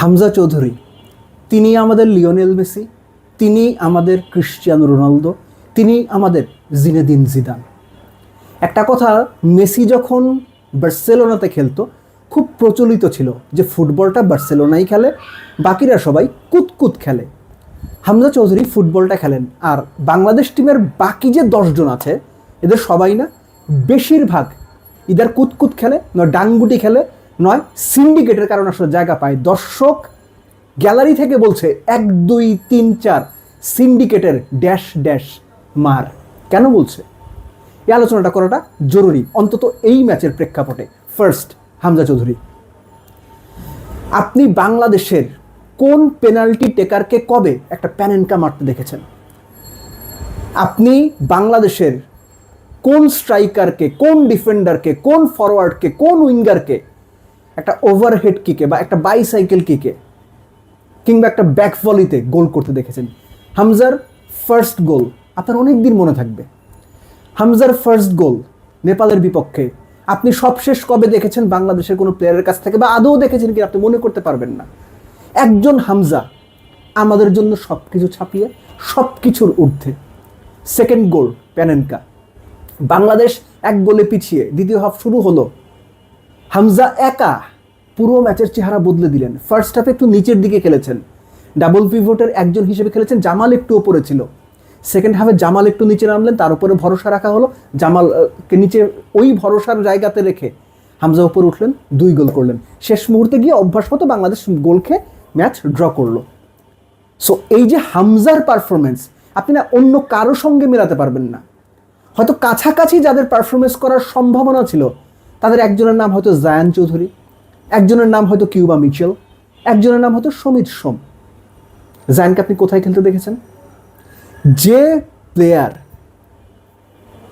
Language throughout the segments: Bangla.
হামজা চৌধুরী, তিনি আমাদের লিওনেল মেসি, তিনি আমাদের ক্রিশ্চিয়ানো রোনালদো, তিনি আমাদের জিনেদিন জিদান। একটা কথা, মেসি যখন বার্সেলোনাতে খেলতো খুব প্রচলিত ছিল যে ফুটবলটা বার্সেলোনাই খেলে, বাকিরা সবাই কুতকুত খেলে। হামজা চৌধুরী ফুটবলটা খেলেন, আর বাংলাদেশ টিমের বাকি যে 10 জন আছে এদের সবাই না, বেশিরভাগ ইদার কুতকুত খেলে, নয় ডাংগুটি খেলে, নয় সিন্ডিকেটের কারণে আসলে জায়গা পায়। দর্শক গ্যালারি থেকে বলছে 1 2 3 4 সিন্ডিকেটের ড্যাশ ড্যাশ মার। কেন বলছে? এই আলোচনাটা করাটা জরুরি, অন্তত এই ম্যাচের প্রেক্ষাপটে। ফার্স্ট, হামজা চৌধুরী, আপনি বাংলাদেশের কোন পেনাল্টি টেকারকে কবে একটা প্যানেনকা মারতে দেখেছেন? আপনি বাংলাদেশের কোন স্ট্রাইকারকে, কোন ডিফেন্ডারকে, কোন ফরওয়ার্ডকে, কোন উইঙ্গারকে একটা ওভারহেড কিকে বা একটা বাইসাইকেল কিকে কিংবা একটা ব্যাক ভলিতে গোল করতে দেখেছেন? হামজার ফার্স্ট গোল আপনার অনেক দিন মনে থাকবে। হামজার ফার্স্ট গোল নেপালের বিপক্ষে আপনি সবশেষ কবে দেখেছেন বাংলাদেশের কোনো প্লেয়ারের কাছ থেকে, বা আদৌ দেখেছেন কি আপনি মনে করতে পারবেন না। একজন হামজা আমাদের জন্য সব কিছু ছাপিয়ে সব কিছুর ঊর্ধ্বে। সেকেন্ড গোল প্যানেনকা, বাংলাদেশ 1 গোলে পিছিয়ে দ্বিতীয় হাফ শুরু হলো, হামজা একা পুরো ম্যাচের চেহারা বদলে দিলেন। ফার্স্ট হাফে একটু নিচের দিকে খেলেছেন, ডাবল পিভটের একজন হিসেবে খেলেছেন, জামাল একটু ওপরে ছিল। সেকেন্ড হাফে জামাল একটু নিচে নামলেন, তার উপরে ভরসা রাখা হলো, জামালকে নিচে ওই ভরসার জায়গাতে রেখে হামজা উপরে উঠলেন, 2 গোল করলেন। শেষ মুহূর্তে গিয়ে অভ্যাস মতো বাংলাদেশ গোল খেয়ে ম্যাচ ড্র করলো। সো এই যে হামজার পারফরমেন্স আপনি না অন্য কারো সঙ্গে মেলাতে পারবেন না। হয়তো কাছাকাছি যাদের পারফরমেন্স করার সম্ভাবনা ছিল তাদের একজনের নাম হয়তো জায়ান চৌধুরী, একজনের নাম হয়তো কিউবা মিচেল, একজনের নাম হয়তো সমিত সোম। জায়ানকে আপনি কোথায় খেলতে দেখেছেন? যে প্লেয়ার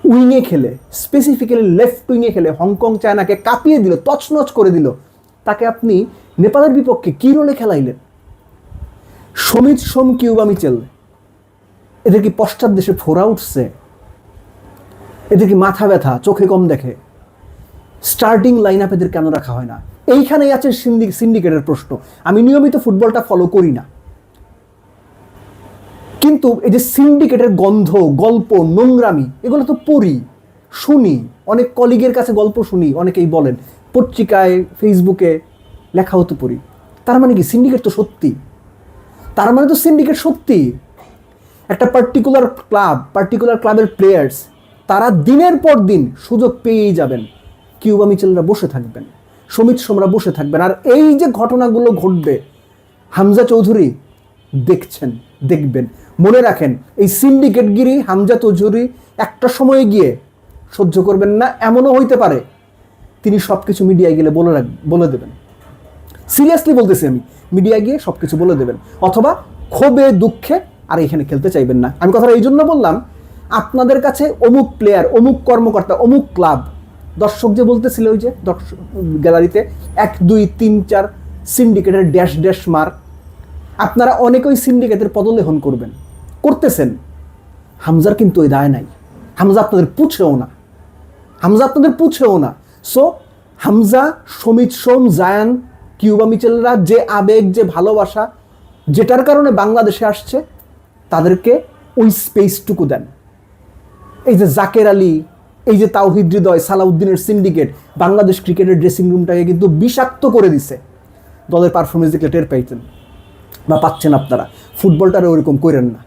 উইংয়ে খেলে, স্পেসিফিক্যালি লেফট উইংয়ে খেলে হংকং চায়নাকে কাঁপিয়ে দিল, তছনছ করে দিল, তাকে আপনি নেপালের বিপক্ষে কী রোলে খেলাইলেন? সমিত সোম, কিউবা মিচেল, এদের কি পশ্চাৎ দেশে ফোরা উঠছে? এদের কি মাথা ব্যথা, চোখে কম দেখে? স্টার্টিং লাইন আপ এদের কেন রাখা হয় না? এইখানেই আছে সিন্ডিকেটের প্রশ্ন। আমি নিয়মিত ফুটবলটা ফলো করি না, কিন্তু এই যে সিন্ডিকেটের গন্ধ, গল্প, নোংরামি, এগুলো তো পড়ি, শুনি, অনেক কলিগের কাছে গল্প শুনি, অনেকেই বলেন, পত্রিকায়, ফেসবুকে লেখা হতে পড়ি। তার মানে কি সিন্ডিকেট তো সত্যি? তার মানে তো সিন্ডিকেট সত্যি। একটা পার্টিকুলার ক্লাবের প্লেয়ার্স তারা দিনের পর দিন সুযোগ পেয়েই যাবেন। কিউবা মিচেলরা বসে থাকবেন, সমিত সোমরা বসে থাকবেন, আর এই যে ঘটনাগুলো ঘটবে হামজা চৌধুরী দেখবেন। মনে রাখেন, এই সিন্ডিকেটগিরি হামজা চৌধুরী একটা সময়ে গিয়ে সহ্য করবেন না। এমনও হইতে পারে তিনি সব কিছু মিডিয়ায় গেলে বলে দেবেন। সিরিয়াসলি বলতেছি, আমি মিডিয়ায় গিয়ে সব কিছু বলে দেবেন, অথবা ক্ষোভে দুঃখে আর এখানে খেলতে চাইবেন না। আমি কথাটা এই জন্য বললাম, আপনাদের কাছে অমুক প্লেয়ার, অমুক কর্মকর্তা, অমুক ক্লাব, দর্শক যে বলতেছিল ওই যে গ্যালারিতে 1 2 3 4 সিন্ডিকেটের ড্যাশ ড্যাশ মার, আপনারা অনেকেই সিন্ডিকেটের পদলেহন করতেছেন। হামজার কিন্তু ওই দায় নাই। হামজা আপনাদের পুছেও না। সো হামজা, সমিত সোম, জায়ান, কিউবা মিচেলরা যে আবেগ, যে ভালোবাসা, যেটার কারণে বাংলাদেশে আসছে, তাদেরকে ওই স্পেসটুকু দেন। এই যে জাকের আলী, এই যে তাওহিদ হৃদয়, সালাউদ্দিনের সিন্ডিকেট বাংলাদেশ ক্রিকেটের ড্রেসিং রুমটাকে কিন্তু বিষাক্ত করে দিছে। দলের পারফরমেন্স দেখলে টের পাইতেন বা পাচ্ছেন আপনারা। ফুটবলটারে ওরকম করেন না।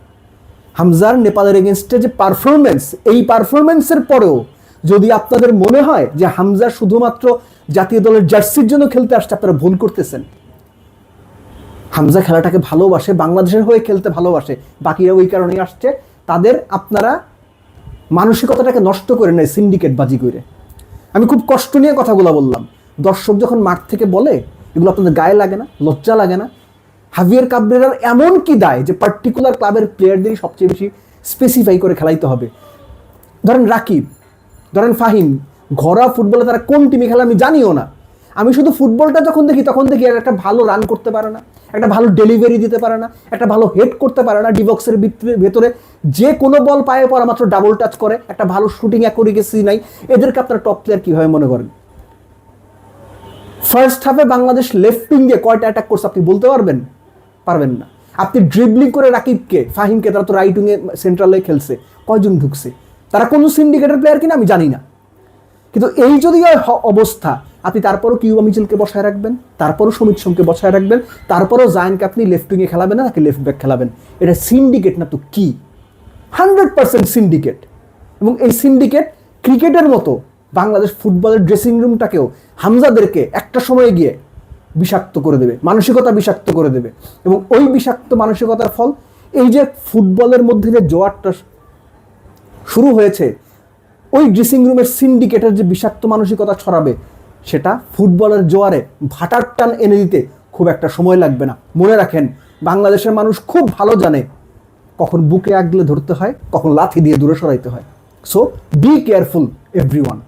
হামজার নেপালের এগেনস্টে যে পারফরমেন্স, এই পারফরমেন্সের পরেও যদি আপনাদের মনে হয় যে হামজা শুধুমাত্র জাতীয় দলের জার্সির জন্য খেলতে আসছে, আপনারা ভুল করতেছেন। হামজা খেলাটাকে ভালোবাসে, বাংলাদেশের হয়ে খেলতে ভালোবাসে, বাকিরা ওই কারণেই আসছে। তাদের আপনারা মানসিকতাটাকে নষ্ট করে নেয় সিন্ডিকেট বাজি করে। আমি খুব কষ্ট নিয়ে কথাগুলো বললাম। দর্শক যখন মাঠ থেকে বলে, এগুলো আপনাদের গায়ে লাগে না, লজ্জা লাগে না? হাভিয়ার কাবরেরার এমন কি দায় যে পার্টিকুলার ক্লাবের প্লেয়ারদেরই সবচেয়ে বেশি স্পেসিফাই করে খেলাইতে হবে? ধরেন রাকিব, ধরেন ফাহিম, ঘরোয়া ফুটবলে তারা কোন টিমে খেলে আমি জানিও না। আমি শুধু ফুটবলটা যখন দেখি তখন দেখি একটা ভালো রান করতে পারে না, একটা ভালো ডেলিভারি দিতে পারে না, একটা ভালো হেড করতে পারে না, ডিবক্সের ভেতরে যে কোনো বল পায়ে পড়া মাত্র ডাবল টাচ করে, একটা ভালো শুটিং অ্যাকুরেসি নাই। এদেরকে আপনার টপ প্লেয়ার কীভাবে মনে করেন? ফার্স্ট হাফে বাংলাদেশ লেফট উইঙ্গে কয়টা অ্যাটাক করছে আপনি বলতে পারবেন? পারবেন না। আপনি ড্রিবলিং করে রাকিবকে, ফাহিমকে, তারা তো রাইট উইঙ্গে সেন্ট্রালে খেলছে, কয়জন ঢুকছে? তারা কোন সিন্ডিকেটের প্লেয়ার কিনা আমি জানি না, কিন্তু এই যদি অবস্থা, আপনি তারপরও কিউবা মিচেলকে বসায় রাখবেন, তারপরও সমিত সোমকে বসায় রাখবেন, তারপরও জায়ানকে আপনি লেফট উইঙ্গে খেলাবেন না, নাকি লেফট ব্যাক খেলাবেন? এটা সিন্ডিকেট না তো কি? 100% সিন্ডিকেট। এবং এই সিন্ডিকেট ক্রিকেটের মতো বাংলাদেশ ফুটবলের ড্রেসিং রুমটাকেও, হামজাদেরকে একটা সময়ে গিয়ে বিষাক্ত করে দেবে, মানসিকতা বিষাক্ত করে দেবে। এবং ওই বিষাক্ত মানসিকতার ফল এই যে ফুটবলের মধ্যে যে জোয়ারটা শুরু হয়েছে, ওই ড্রেসিং রুমের সিন্ডিকেটের যে বিষাক্ত মানসিকতা ছড়াবে, সেটা ফুটবলের জোয়ারে ভাটার টান এনে দিতে খুব একটা সময় লাগবে না। মনে রাখেন, বাংলাদেশের মানুষ খুব ভালো জানে কখন বুকে আগলে ধরতে হয়, কখন লাথি দিয়ে দূরে সরাইতে হয়। So be careful everyone.